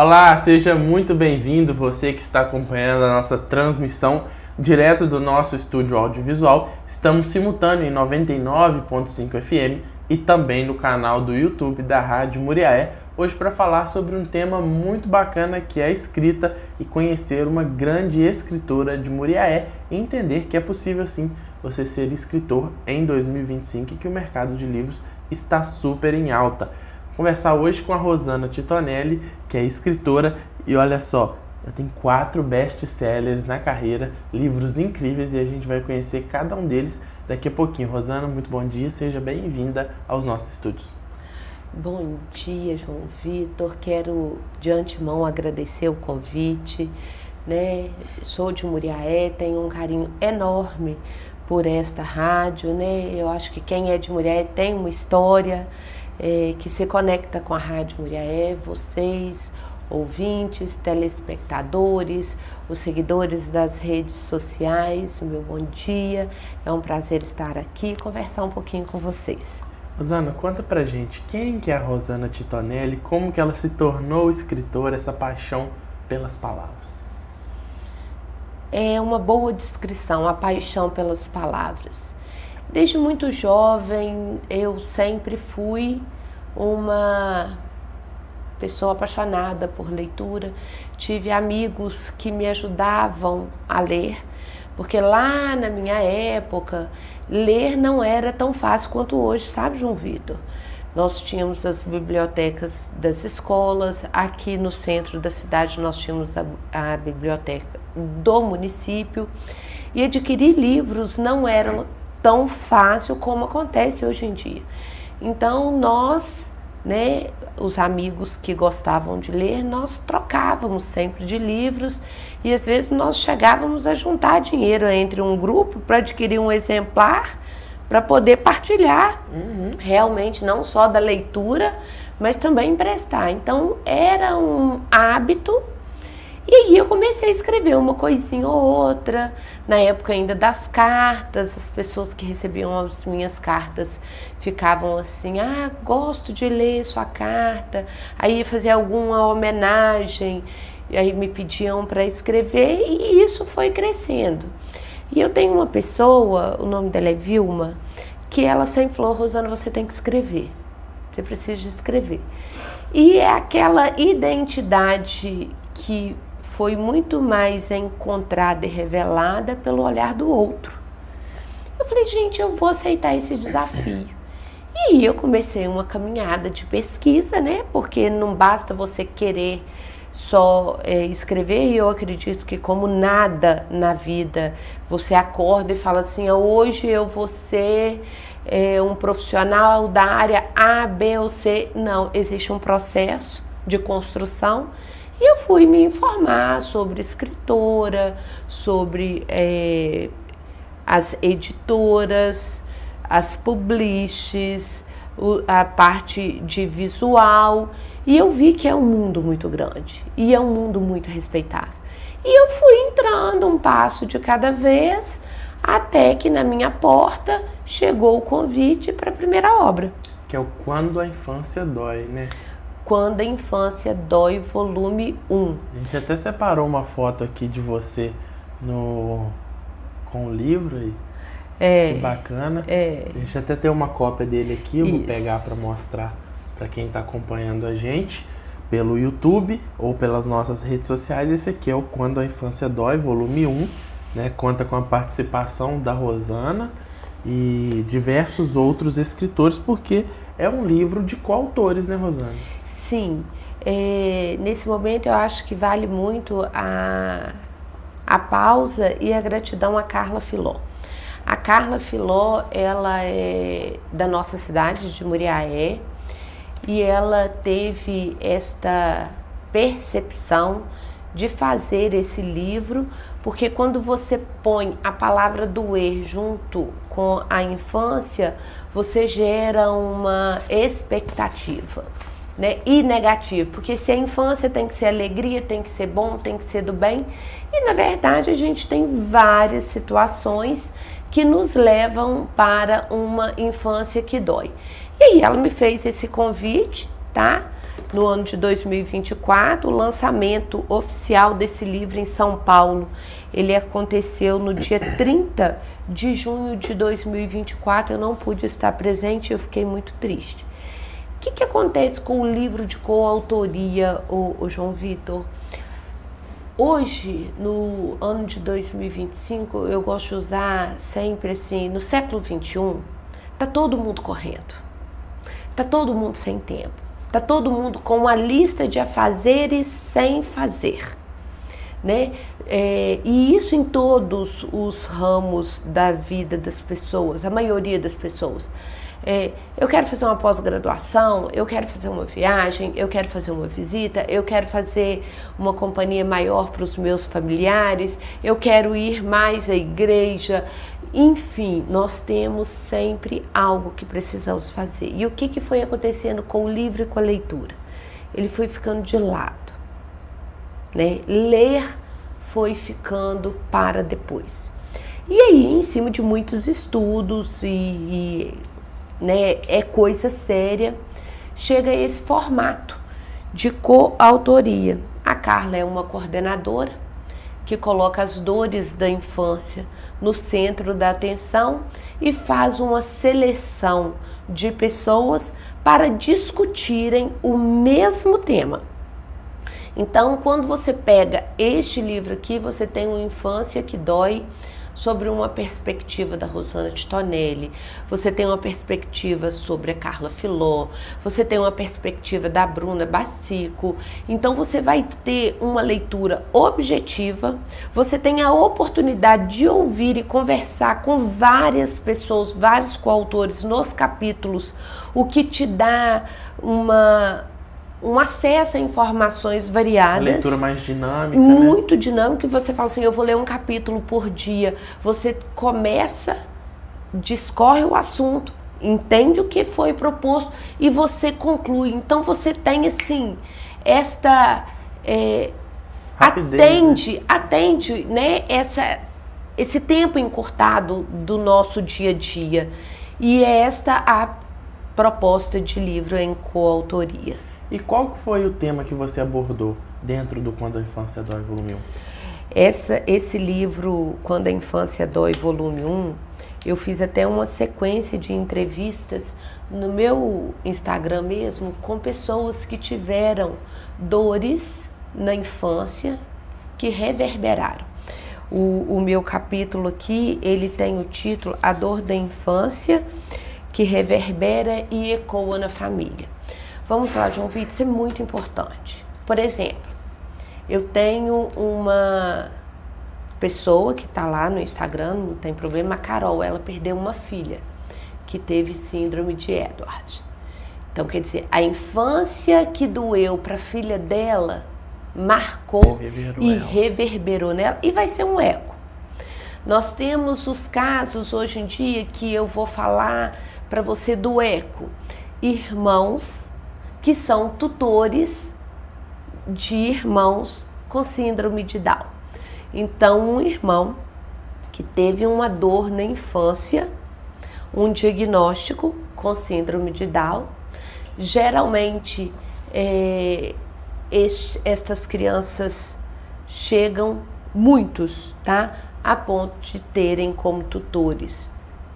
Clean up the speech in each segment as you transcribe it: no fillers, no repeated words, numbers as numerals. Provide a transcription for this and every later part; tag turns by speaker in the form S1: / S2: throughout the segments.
S1: Olá, seja muito bem-vindo, você que está acompanhando a nossa transmissão direto do nosso estúdio audiovisual. Estamos simultâneo em 99.5 FM e também no canal do YouTube da Rádio Muriaé, hoje para falar sobre um tema muito bacana que é a escrita e conhecer uma grande escritora de Muriaé e entender que é possível sim você ser escritor em 2025 e que o mercado de livros está super em alta. Conversar hoje com a Rosana Titonelli, que é escritora, e olha só, eu tenho 4 best-sellers na carreira, livros incríveis, e a gente vai conhecer cada um deles daqui a pouquinho. Rosana, muito bom dia, seja bem-vinda aos nossos estúdios.
S2: Bom dia, João Vitor, quero de antemão agradecer o convite, né? Sou de Muriaé, tenho um carinho enorme por esta rádio, né? Eu acho que quem é de Muriaé tem uma história que se conecta com a Rádio Muriaé, vocês, ouvintes, telespectadores, os seguidores das redes sociais, o meu bom dia, é um prazer estar aqui e conversar um pouquinho com vocês.
S1: Rosana, conta pra gente, quem que é a Rosana Titonelli, como que ela se tornou escritora, essa paixão pelas palavras?
S2: É uma boa descrição, a paixão pelas palavras. Desde muito jovem, eu sempre fui uma pessoa apaixonada por leitura. Tive amigos que me ajudavam a ler, porque lá na minha época, ler não era tão fácil quanto hoje, sabe, João Vitor? Nós tínhamos as bibliotecas das escolas, aqui no centro da cidade nós tínhamos a biblioteca do município, e adquirir livros não era tão fácil como acontece hoje em dia. Então nós, né, os amigos que gostavam de ler, nós trocávamos sempre de livros e às vezes nós chegávamos a juntar dinheiro entre um grupo para adquirir um exemplar para poder partilhar realmente não só da leitura, mas também emprestar. Então era um hábito. E aí eu comecei a escrever uma coisinha ou outra, na época ainda das cartas, as pessoas que recebiam as minhas cartas ficavam assim, gosto de ler sua carta, aí ia fazer alguma homenagem, e aí me pediam para escrever e isso foi crescendo. E eu tenho uma pessoa, o nome dela é Vilma, que ela sempre falou, Rosana, você tem que escrever, você precisa escrever. E é aquela identidade que foi muito mais encontrada e revelada pelo olhar do outro. Eu falei, gente, eu vou aceitar esse desafio. E aí eu comecei uma caminhada de pesquisa, né? Porque não basta você querer só escrever, e eu acredito que como nada na vida, você acorda e fala assim, hoje eu vou ser um profissional da área A, B ou C. Não, existe um processo de construção. E eu fui me informar sobre escritora, sobre as editoras, as publishers, a parte de visual. E eu vi que é um mundo muito grande e é um mundo muito respeitável. E eu fui entrando um passo de cada vez, até que na minha porta chegou o convite para a primeira obra.
S1: Que é o Quando a Infância Dói, né?
S2: Quando a Infância Dói, volume 1.
S1: A gente até separou uma foto aqui de você com o livro aí. Que bacana. A gente até tem uma cópia dele aqui, eu vou pegar para mostrar para quem está acompanhando a gente pelo YouTube ou pelas nossas redes sociais. Esse aqui é o Quando a Infância Dói, volume 1, né? Conta com a participação da Rosana e diversos outros escritores, porque é um livro de coautores, né, Rosana?
S2: Sim, nesse momento eu acho que vale muito a pausa e a gratidão a Carla Filó. A Carla Filó, ela é da nossa cidade de Muriaé e ela teve esta percepção de fazer esse livro, porque quando você põe a palavra doer junto com a infância, você gera uma expectativa, né? E negativo, porque se a infância tem que ser alegria, tem que ser bom, tem que ser do bem, e na verdade a gente tem várias situações que nos levam para uma infância que dói. E aí ela me fez esse convite, tá? no ano de 2024, o lançamento oficial desse livro em São Paulo. Ele aconteceu no dia 30 de junho de 2024, eu não pude estar presente e eu fiquei muito triste. O que acontece com o livro de coautoria, o João Vitor? Hoje, no ano de 2025, eu gosto de usar sempre assim, no século 21, tá todo mundo correndo, tá todo mundo sem tempo, tá todo mundo com uma lista de afazeres sem fazer, né? E isso em todos os ramos da vida das pessoas, a maioria das pessoas. Eu quero fazer uma pós-graduação, eu quero fazer uma viagem, eu quero fazer uma visita, eu quero fazer uma companhia maior para os meus familiares, eu quero ir mais à igreja. Enfim, nós temos sempre algo que precisamos fazer. E o que foi acontecendo com o livro e com a leitura? Ele foi ficando de lado, né? Ler foi ficando para depois. E aí, em cima de muitos estudos né, é coisa séria, chega a esse formato de coautoria. A Carla é uma coordenadora que coloca as dores da infância no centro da atenção e faz uma seleção de pessoas para discutirem o mesmo tema. Então, quando você pega este livro aqui, você tem uma Infância que Dói, sobre uma perspectiva da Rosana Titonelli, você tem uma perspectiva sobre a Carla Filó, você tem uma perspectiva da Bruna Bassico. Então você vai ter uma leitura objetiva, você tem a oportunidade de ouvir e conversar com várias pessoas, vários coautores nos capítulos, o que te dá um acesso a informações variadas. Uma
S1: leitura mais dinâmica,
S2: muito dinâmica, e você fala assim, eu vou ler um capítulo por dia. Você começa, discorre o assunto, entende o que foi proposto e você conclui. Então você tem assim, esta...
S1: Rapidez,
S2: atende, né, esse tempo encurtado do nosso dia a dia. E é esta a proposta de livro em coautoria.
S1: E qual foi o tema que você abordou dentro do Quando a Infância Dói, volume 1?
S2: Esse livro, Quando a Infância Dói, volume 1, eu fiz até uma sequência de entrevistas no meu Instagram mesmo, com pessoas que tiveram dores na infância que reverberaram. O meu capítulo aqui, ele tem o título A Dor da Infância que Reverbera e Ecoa na Família. Vamos falar, João Vitor, isso é muito importante. Por exemplo, eu tenho uma pessoa que está lá no Instagram, não tem problema, a Carol, ela perdeu uma filha que teve síndrome de Edwards. Então, quer dizer, a infância que doeu para a filha dela marcou reverberou nela e vai ser um eco. Nós temos os casos hoje em dia que eu vou falar para você do eco. Irmãos que são tutores de irmãos com síndrome de Down. Então, um irmão que teve uma dor na infância, um diagnóstico com síndrome de Down, geralmente estas crianças chegam, muitos, tá? A ponto de terem como tutores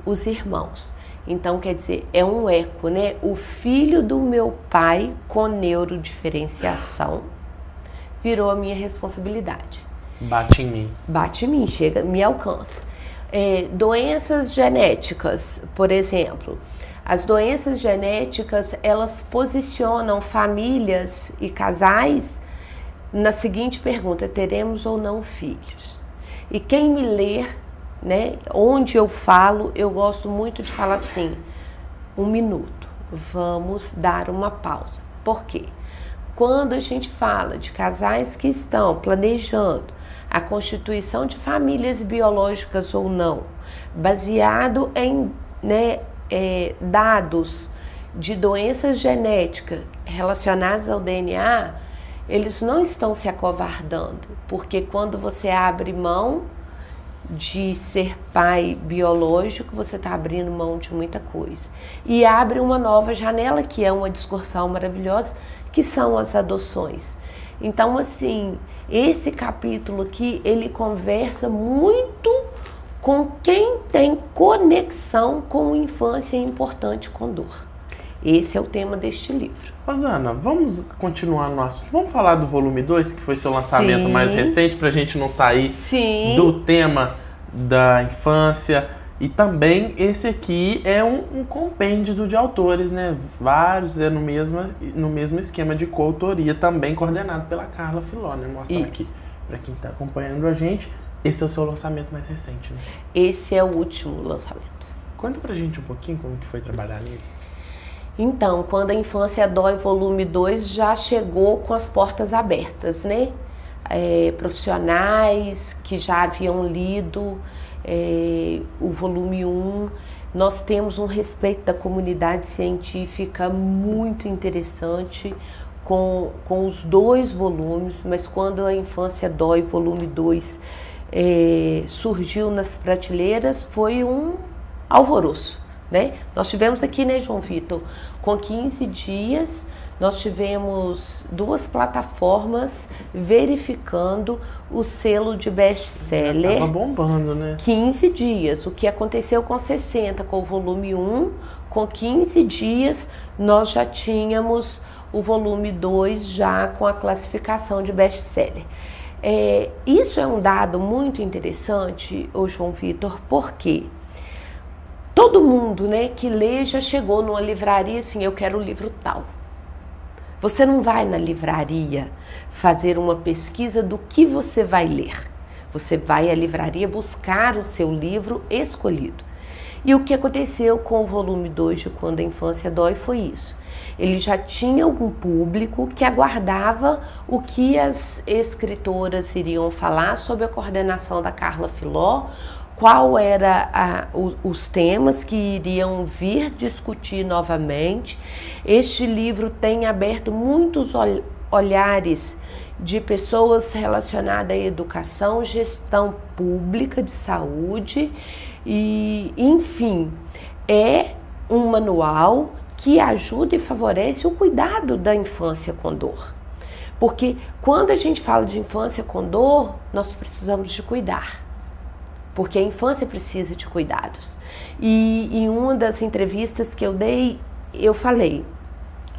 S2: os irmãos. Então, quer dizer, é um eco, né? O filho do meu pai com neurodiferenciação virou a minha responsabilidade.
S1: Bate em mim.
S2: Bate em mim, chega, me alcança. Doenças genéticas, por exemplo. As doenças genéticas, elas posicionam famílias e casais na seguinte pergunta: teremos ou não filhos? E quem me ler, né, onde eu falo, eu gosto muito de falar assim, 1 minuto, vamos dar uma pausa. Por quê? Quando a gente fala de casais que estão planejando a constituição de famílias biológicas ou não, baseado em, né, dados de doenças genéticas relacionadas ao DNA, eles não estão se acovardando, porque quando você abre mão de ser pai biológico, você está abrindo mão de muita coisa. E abre uma nova janela, que é uma discussão maravilhosa, que são as adoções. Então, assim, esse capítulo aqui, ele conversa muito com quem tem conexão com infância importante com dor. Esse é o tema deste livro.
S1: Rosana, vamos continuar no assunto. Vamos falar do volume 2, que foi seu lançamento mais recente, para a gente não sair do tema da infância. E também esse aqui é um compêndio de autores, né? Vários, no mesmo esquema de coautoria, também coordenado pela Carla Filó, né? Mostrar aqui para quem está acompanhando a gente. Esse é o seu lançamento mais recente, né?
S2: Esse é o último lançamento.
S1: Conta pra gente um pouquinho como que foi trabalhar nele.
S2: Então, quando a Infância Dói, volume 2, já chegou com as portas abertas, né? Profissionais que já haviam lido o volume 1. Nós temos um respeito da comunidade científica muito interessante com os 2 volumes, mas quando a Infância Dói, volume 2, surgiu nas prateleiras, foi um alvoroço. Né? Nós tivemos aqui, né, João Vitor, com 15 dias, nós tivemos 2 plataformas verificando o selo de best-seller.
S1: Tava bombando, né?
S2: 15 dias. O que aconteceu com 60, com o volume 1, com 15 dias, nós já tínhamos o volume 2 já com a classificação de best-seller. Isso é um dado muito interessante, ô João Vitor, porque todo mundo, né, que lê já chegou numa livraria assim, eu quero o livro tal. Você não vai na livraria fazer uma pesquisa do que você vai ler. Você vai à livraria buscar o seu livro escolhido. E o que aconteceu com o volume 2 de Quando a Infância Dói foi isso. Ele já tinha algum público que aguardava o que as escritoras iriam falar sob a coordenação da Carla Filó, qual era os temas que iriam vir discutir novamente. Este livro tem aberto muitos olhares de pessoas relacionadas à educação, gestão pública de saúde e, enfim, é um manual que ajuda e favorece o cuidado da infância com dor. Porque quando a gente fala de infância com dor, nós precisamos de cuidar. Porque a infância precisa de cuidados. E em uma das entrevistas que eu dei, eu falei,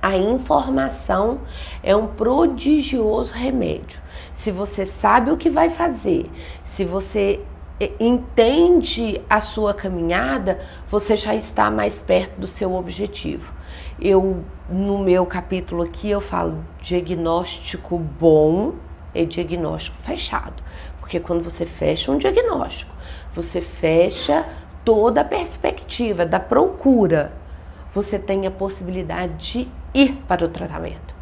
S2: a informação é um prodigioso remédio. Se você sabe o que vai fazer, se você entende a sua caminhada, você já está mais perto do seu objetivo. No meu capítulo aqui, eu falo diagnóstico bom é diagnóstico fechado. Porque quando você fecha um diagnóstico, você fecha toda a perspectiva da procura. Você tem a possibilidade de ir para o tratamento.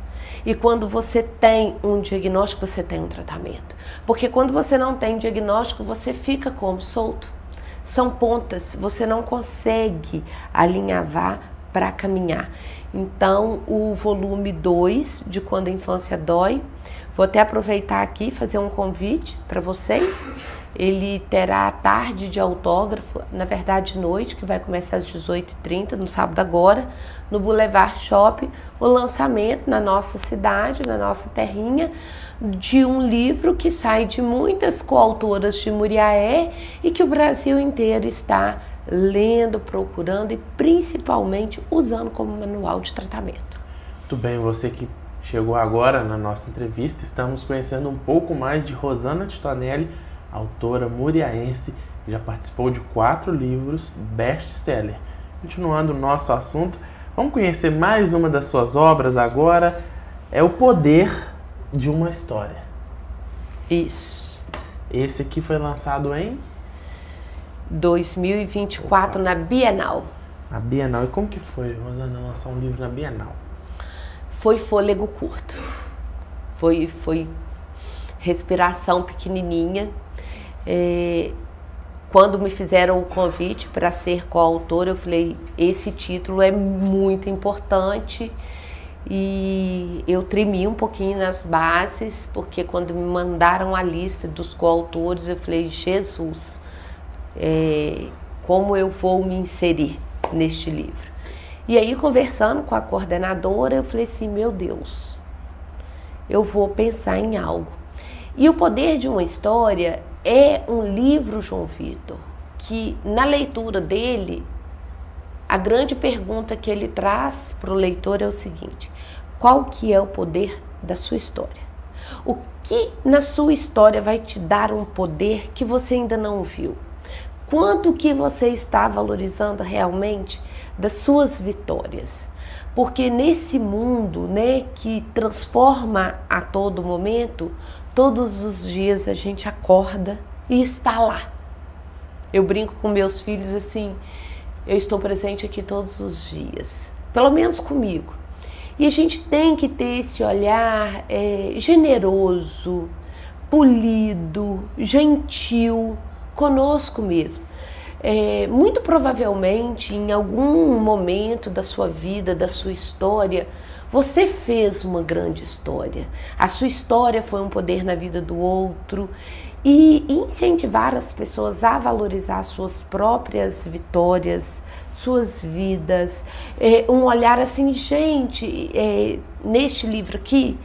S2: E quando você tem um diagnóstico, você tem um tratamento. Porque quando você não tem diagnóstico, você fica como solto. São pontas, você não consegue alinhavar para caminhar. Então, o volume 2 de Quando a Infância Dói, vou até aproveitar aqui e fazer um convite para vocês. Ele terá a tarde de autógrafo, na verdade noite, que vai começar às 18h30, no sábado agora, no Boulevard Shopping, o lançamento na nossa cidade, na nossa terrinha, de um livro que sai de muitas coautoras de Muriaé e que o Brasil inteiro está lendo, procurando e principalmente usando como manual de tratamento.
S1: Muito bem, você que chegou agora na nossa entrevista, estamos conhecendo um pouco mais de Rosana Titonelli, autora muriaense, que já participou de 4 livros best-seller. Continuando o nosso assunto, vamos conhecer mais uma das suas obras agora, é O Poder de uma História.
S2: Isso.
S1: Esse aqui foi lançado em
S2: 2024 na Bienal.
S1: Na Bienal. E como que foi, Rosana, lançar um livro na Bienal?
S2: Foi fôlego curto. Foi respiração pequenininha. Quando me fizeram o convite para ser coautora, eu falei, esse título é muito importante. E eu tremi um pouquinho nas bases, porque quando me mandaram a lista dos coautores, eu falei, Jesus, como eu vou me inserir neste livro. E aí, conversando com a coordenadora, eu falei assim, meu Deus, eu vou pensar em algo. E O Poder de uma História é um livro, João Vitor, que na leitura dele, a grande pergunta que ele traz para o leitor é o seguinte: qual que é o poder da sua história? O que na sua história vai te dar um poder que você ainda não viu? Quanto que você está valorizando realmente das suas vitórias? Porque nesse mundo, né, que transforma a todo momento, todos os dias a gente acorda e está lá. Eu brinco com meus filhos assim, eu estou presente aqui todos os dias, pelo menos comigo. E a gente tem que ter esse olhar generoso, polido, gentil, conosco mesmo. Muito provavelmente, em algum momento da sua vida, da sua história, você fez uma grande história. A sua história foi um poder na vida do outro. E incentivar as pessoas a valorizar suas próprias vitórias, suas vidas. Um olhar assim, gente, neste livro aqui,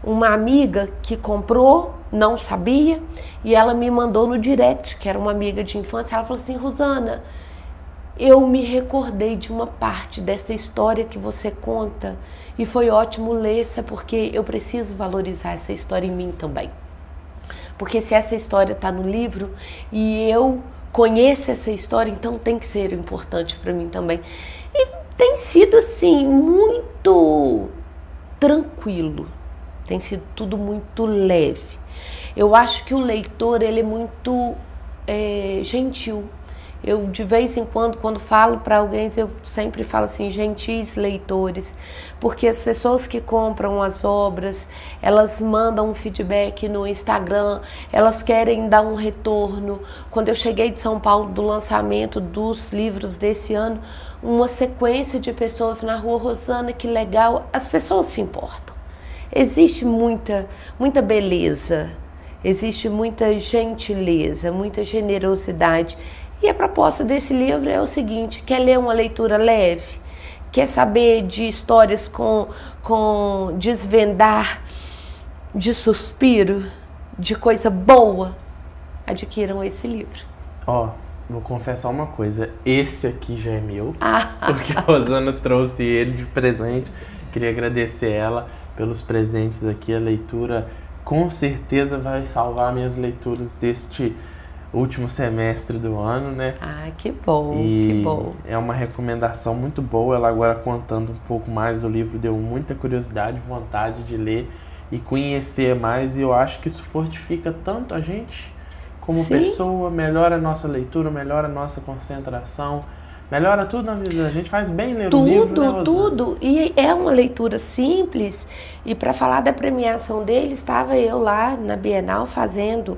S2: uma amiga que comprou, não sabia, e ela me mandou no direct, que era uma amiga de infância, ela falou assim, Rosana, eu me recordei de uma parte dessa história que você conta, e foi ótimo ler essa, porque eu preciso valorizar essa história em mim também. Porque se essa história está no livro e eu conheço essa história, então tem que ser importante para mim também. E tem sido assim, muito tranquilo, tem sido tudo muito leve. Eu acho que o leitor, ele é muito gentil. Eu, de vez em quando falo para alguém, eu sempre falo assim, gentis leitores, porque as pessoas que compram as obras, elas mandam um feedback no Instagram, elas querem dar um retorno. Quando eu cheguei de São Paulo do lançamento dos livros desse ano, uma sequência de pessoas na rua, Rosana, que legal, as pessoas se importam. Existe muita beleza, existe muita gentileza, muita generosidade. E a proposta desse livro é o seguinte, quer ler uma leitura leve? Quer saber de histórias com desvendar, de suspiro, de coisa boa? Adquiram esse livro.
S1: Vou confessar uma coisa, esse aqui já é meu, porque a Rosana trouxe ele de presente. Queria agradecer ela pelos presentes aqui, a leitura com certeza vai salvar minhas leituras deste último semestre do ano, né?
S2: Que bom, que bom.
S1: É uma recomendação muito boa. Ela agora contando um pouco mais do livro deu muita curiosidade, vontade de ler e conhecer mais, e eu acho que isso fortifica tanto a gente como pessoa, melhora a nossa leitura, melhora a nossa concentração, melhora tudo na vida. A gente faz bem ler o livro, né, Rosana?
S2: Tudo. E é uma leitura simples. E para falar da premiação dele, estava eu lá na Bienal fazendo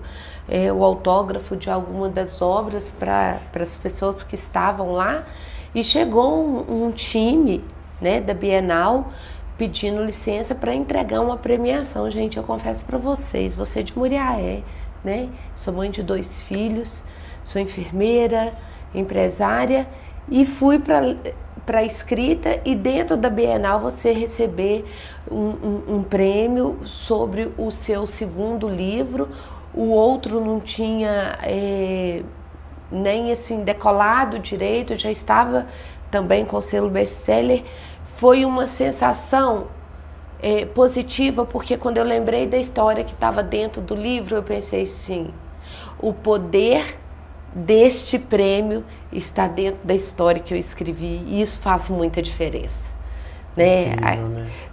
S2: o autógrafo de alguma das obras para as pessoas que estavam lá, e chegou um time, né, da Bienal pedindo licença para entregar uma premiação. Gente, eu confesso para vocês, você de Muriaé, né, sou mãe de 2 filhos, sou enfermeira, empresária, e fui para a escrita, e dentro da Bienal você receber um prêmio sobre o seu segundo livro. O outro não tinha nem assim decolado direito, já estava também com selo best-seller. Foi uma sensação positiva, porque quando eu lembrei da história que estava dentro do livro, eu pensei sim, o poder deste prêmio está dentro da história que eu escrevi, e isso faz muita diferença. Né?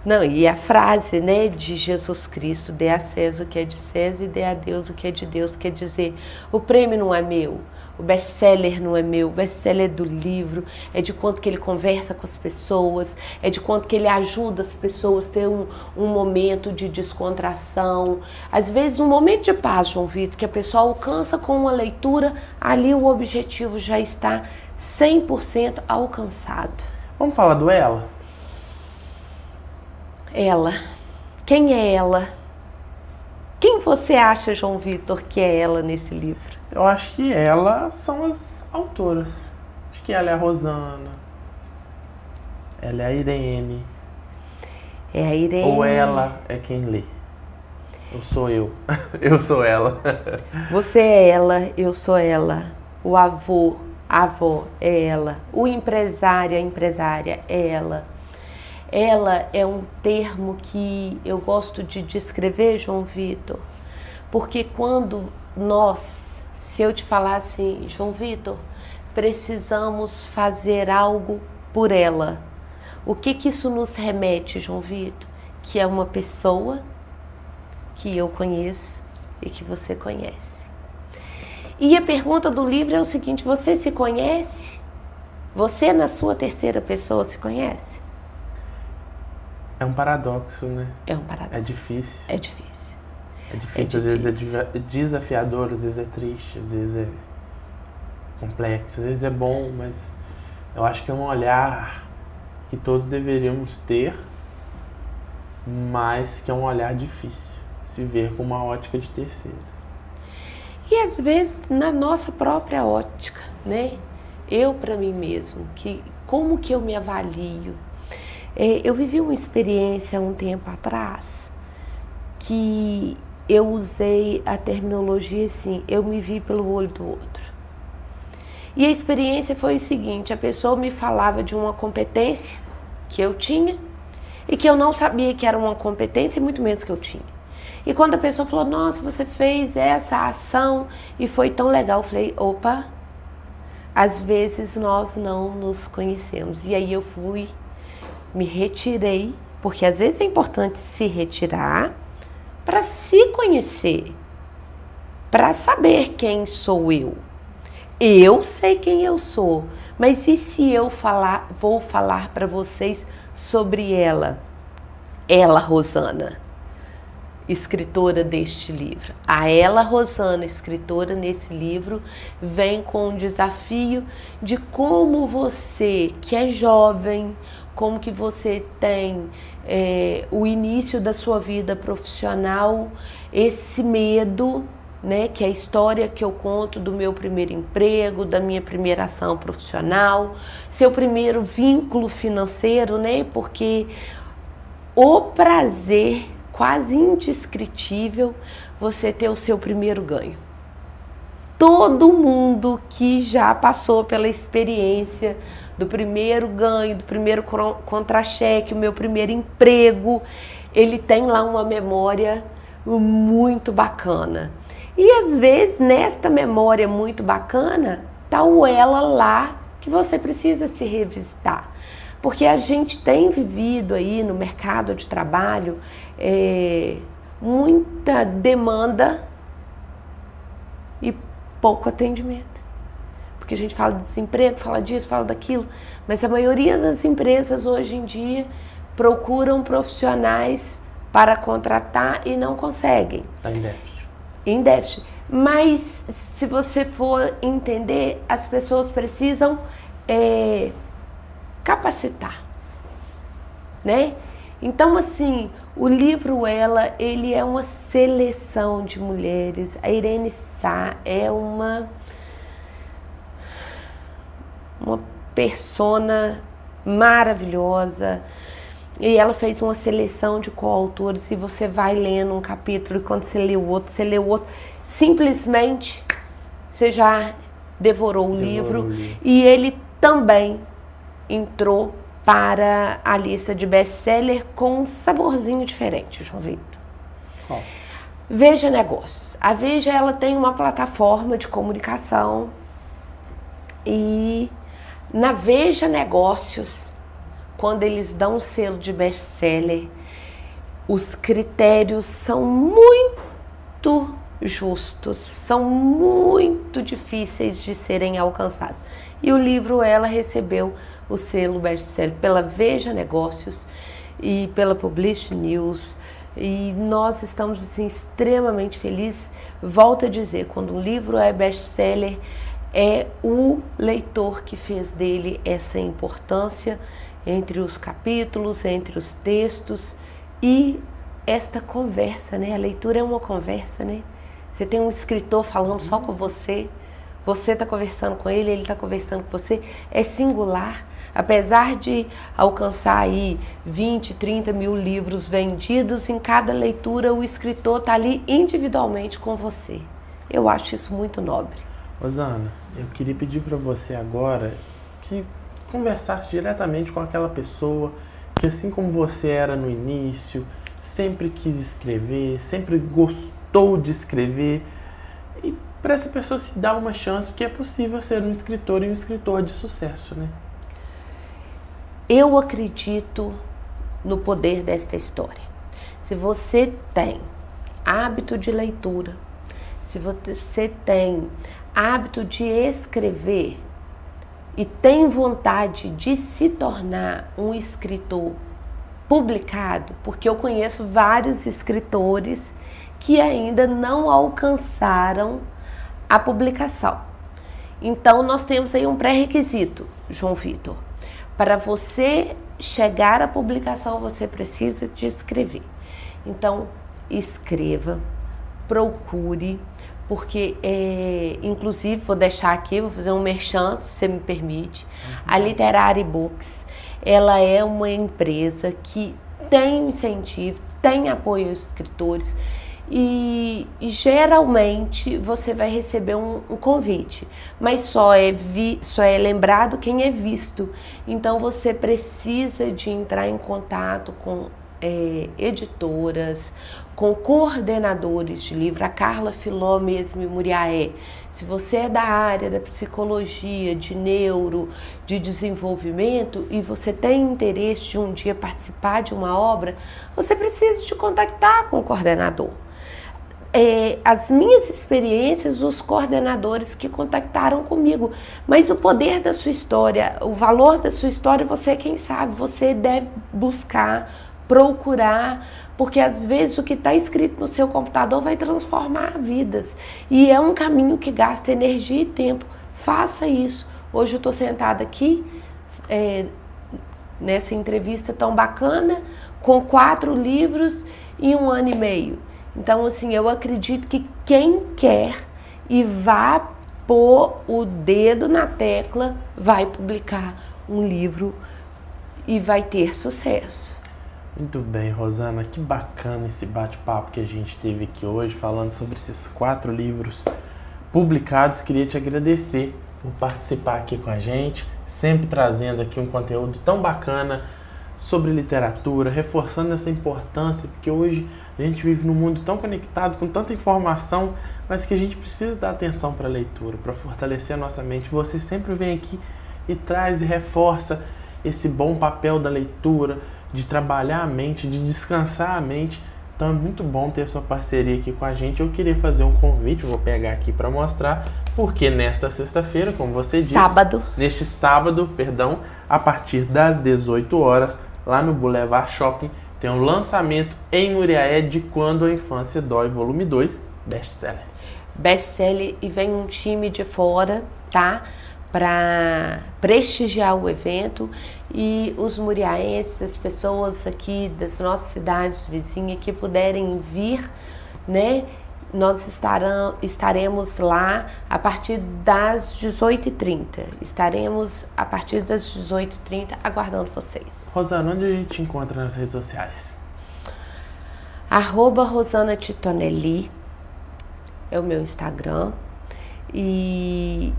S2: Não, e a frase, né, de Jesus Cristo, dê a César o que é de César e dê a Deus o que é de Deus, quer dizer, o prêmio não é meu, o best-seller não é meu, o best-seller é do livro, é de quanto que ele conversa com as pessoas, é de quanto que ele ajuda as pessoas a ter um momento de descontração, às vezes um momento de paz, João Vitor, que a pessoa alcança com uma leitura, ali o objetivo já está 100% alcançado.
S1: Vamos falar do Ela? Ela.
S2: Quem é ela? Quem você acha, João Vitor, que é ela nesse livro?
S1: Eu acho que elas são as autoras. Acho que ela é a Rosana. Ela é a Irene.
S2: É a Irene.
S1: Ou ela é quem lê. Eu sou eu. Eu sou ela.
S2: Você é ela, eu sou ela. O avô, a avó é ela. O empresário, a empresária é ela. Ela é um termo que eu gosto de descrever, João Vitor, porque quando nós, se eu te falar assim, João Vitor, precisamos fazer algo por ela, o que isso nos remete, João Vitor? Que é uma pessoa que eu conheço e que você conhece. E a pergunta do livro é o seguinte: você se conhece? Você, na sua terceira pessoa, se conhece?
S1: É um paradoxo, né?
S2: É um paradoxo.
S1: É difícil.
S2: É difícil.
S1: É difícil, às vezes é desafiador, às vezes é triste, às vezes é complexo, às vezes é bom, mas eu acho que é um olhar que todos deveríamos ter, mas que é um olhar difícil, se ver com uma ótica de terceiros.
S2: E às vezes na nossa própria ótica, né? Eu para mim mesmo, como que eu me avalio? Eu vivi uma experiência há um tempo atrás que eu usei a terminologia assim: eu me vi pelo olho do outro. E a experiência foi o seguinte: a pessoa me falava de uma competência que eu tinha e que eu não sabia que era uma competência, e muito menos que eu tinha. E quando a pessoa falou: nossa, você fez essa ação e foi tão legal, eu falei: opa, às vezes nós não nos conhecemos. E aí eu me retirei, porque às vezes é importante se retirar para se conhecer, para saber quem sou eu. Eu sei quem eu sou, mas e se eu vou falar para vocês sobre ela, Rosana, escritora deste livro. A ela, Rosana, escritora nesse livro, vem com um desafio de como você, que é jovem, como que você tem o início da sua vida profissional, esse medo, né, que é a história que eu conto do meu primeiro emprego, da minha primeira ação profissional, seu primeiro vínculo financeiro, né, porque o prazer quase indescritível você ter o seu primeiro ganho. Todo mundo que já passou pela experiência do primeiro ganho, do primeiro contra-cheque, o meu primeiro emprego, ele tem lá uma memória muito bacana. E às vezes, nesta memória muito bacana, tá o ela lá que você precisa se revisitar. Porque a gente tem vivido aí no mercado de trabalho muita demanda e pouco atendimento. Porque a gente fala de desemprego, fala disso, fala daquilo, mas a maioria das empresas hoje em dia procuram profissionais para contratar e não conseguem.
S1: Está em déficit.
S2: Em déficit. Mas se você for entender, as pessoas precisam capacitar, né? Então, assim, o livro ele é uma seleção de mulheres. A Irene Sá é uma persona maravilhosa, e ela fez uma seleção de coautores, e você vai lendo um capítulo e quando você lê o outro, simplesmente você já devorou o livro. E ele também entrou para a lista de best-seller com um saborzinho diferente, João Vitor.
S1: Oh.
S2: Veja Negócios. A Veja, ela tem uma plataforma de comunicação, e na Veja Negócios, quando eles dão um selo de best-seller, os critérios são muito justos, são muito difíceis de serem alcançados. E o livro, ela recebeu o selo best-seller pela Veja Negócios e pela Publish News, e nós estamos assim, extremamente felizes. Volto a dizer, quando um livro é best-seller, é o leitor que fez dele essa importância entre os capítulos, entre os textos, e esta conversa, né? A leitura é uma conversa, né? Você tem um escritor falando só com você está conversando com ele está conversando com você, é singular. Apesar de alcançar aí 20, 30 mil livros vendidos, em cada leitura o escritor está ali individualmente com você. Eu acho isso muito nobre.
S1: Rosana, eu queria pedir para você agora que conversasse diretamente com aquela pessoa que, assim como você era no início, sempre quis escrever, sempre gostou de escrever, e para essa pessoa se dar uma chance, porque é possível ser um escritor e um escritor de sucesso, né?
S2: Eu acredito no poder desta história. Se você tem hábito de leitura, se você tem hábito de escrever e tem vontade de se tornar um escritor publicado, porque eu conheço vários escritores que ainda não alcançaram a publicação. Então nós temos aí um pré-requisito, João Vitor. Para você chegar à publicação, você precisa de escrever. Então, escreva, procure, porque, inclusive, vou deixar aqui, vou fazer um merchan, se você me permite. A Literary Books, ela é uma empresa que tem incentivo, tem apoio aos escritores, e geralmente você vai receber um convite, mas só é lembrado quem é visto. Então você precisa de entrar em contato com editoras, com coordenadores de livro, a Carla Filó mesmo e Muriaé. Se você é da área da psicologia, de neuro, de desenvolvimento e você tem interesse de um dia participar de uma obra, você precisa de contactar com o coordenador. As minhas experiências, os coordenadores que contactaram comigo, mas o poder da sua história, o valor da sua história, você é quem sabe, você deve buscar, procurar, porque às vezes o que está escrito no seu computador vai transformar vidas, e é um caminho que gasta energia e tempo. Faça isso. Hoje eu estou sentada aqui, nessa entrevista tão bacana, com 4 livros em 1 ano e meio. Então, assim, eu acredito que quem quer e vá pôr o dedo na tecla, vai publicar um livro e vai ter sucesso.
S1: Muito bem, Rosana, que bacana esse bate-papo que a gente teve aqui hoje, falando sobre esses 4 livros publicados. Queria te agradecer por participar aqui com a gente, sempre trazendo aqui um conteúdo tão bacana sobre literatura, reforçando essa importância, porque hoje a gente vive num mundo tão conectado, com tanta informação, mas que a gente precisa dar atenção para a leitura, para fortalecer a nossa mente. Você sempre vem aqui e traz e reforça esse bom papel da leitura, de trabalhar a mente, de descansar a mente. Então é muito bom ter a sua parceria aqui com a gente. Eu queria fazer um convite, vou pegar aqui para mostrar, porque nesta sexta-feira, como você disse, neste sábado, a partir das 18 horas, lá no Boulevard Shopping, tem um lançamento em Muriaé de Quando a Infância Dói, volume 2, best-seller.
S2: Best-seller, e vem um time de fora, tá? Para prestigiar o evento, e os muriaenses, as pessoas aqui das nossas cidades vizinhas que puderem vir, né? Nós estaremos lá a partir das 18h30. Estaremos a partir das 18h30 aguardando vocês.
S1: Rosana, onde a gente encontra nas redes sociais?
S2: @RosanaTitonelli é o meu Instagram. E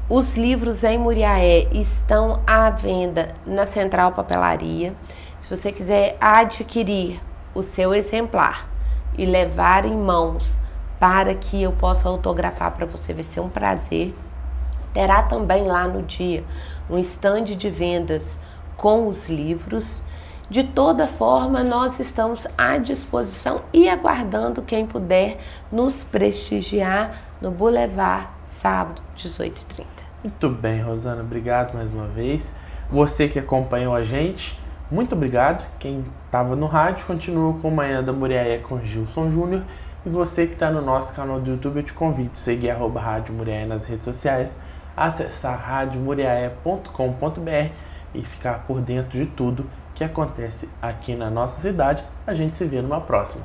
S2: os livros em Muriaé estão à venda na Central Papelaria. Se você quiser adquirir o seu exemplar e levar em mãos para que eu possa autografar para você, vai ser um prazer. Terá também lá no dia um stand de vendas com os livros. De toda forma, nós estamos à disposição e aguardando quem puder nos prestigiar no Boulevard, sábado, 18h30.
S1: Muito bem, Rosana, obrigado mais uma vez. Você que acompanhou a gente, muito obrigado. Quem estava no rádio, continua com Manhã da Muriaé com Gilson Júnior. E você que está no nosso canal do YouTube, eu te convido a seguir @Rádio Muriaé nas redes sociais, acessar radiomuriaé.com.br e ficar por dentro de tudo que acontece aqui na nossa cidade. A gente se vê numa próxima.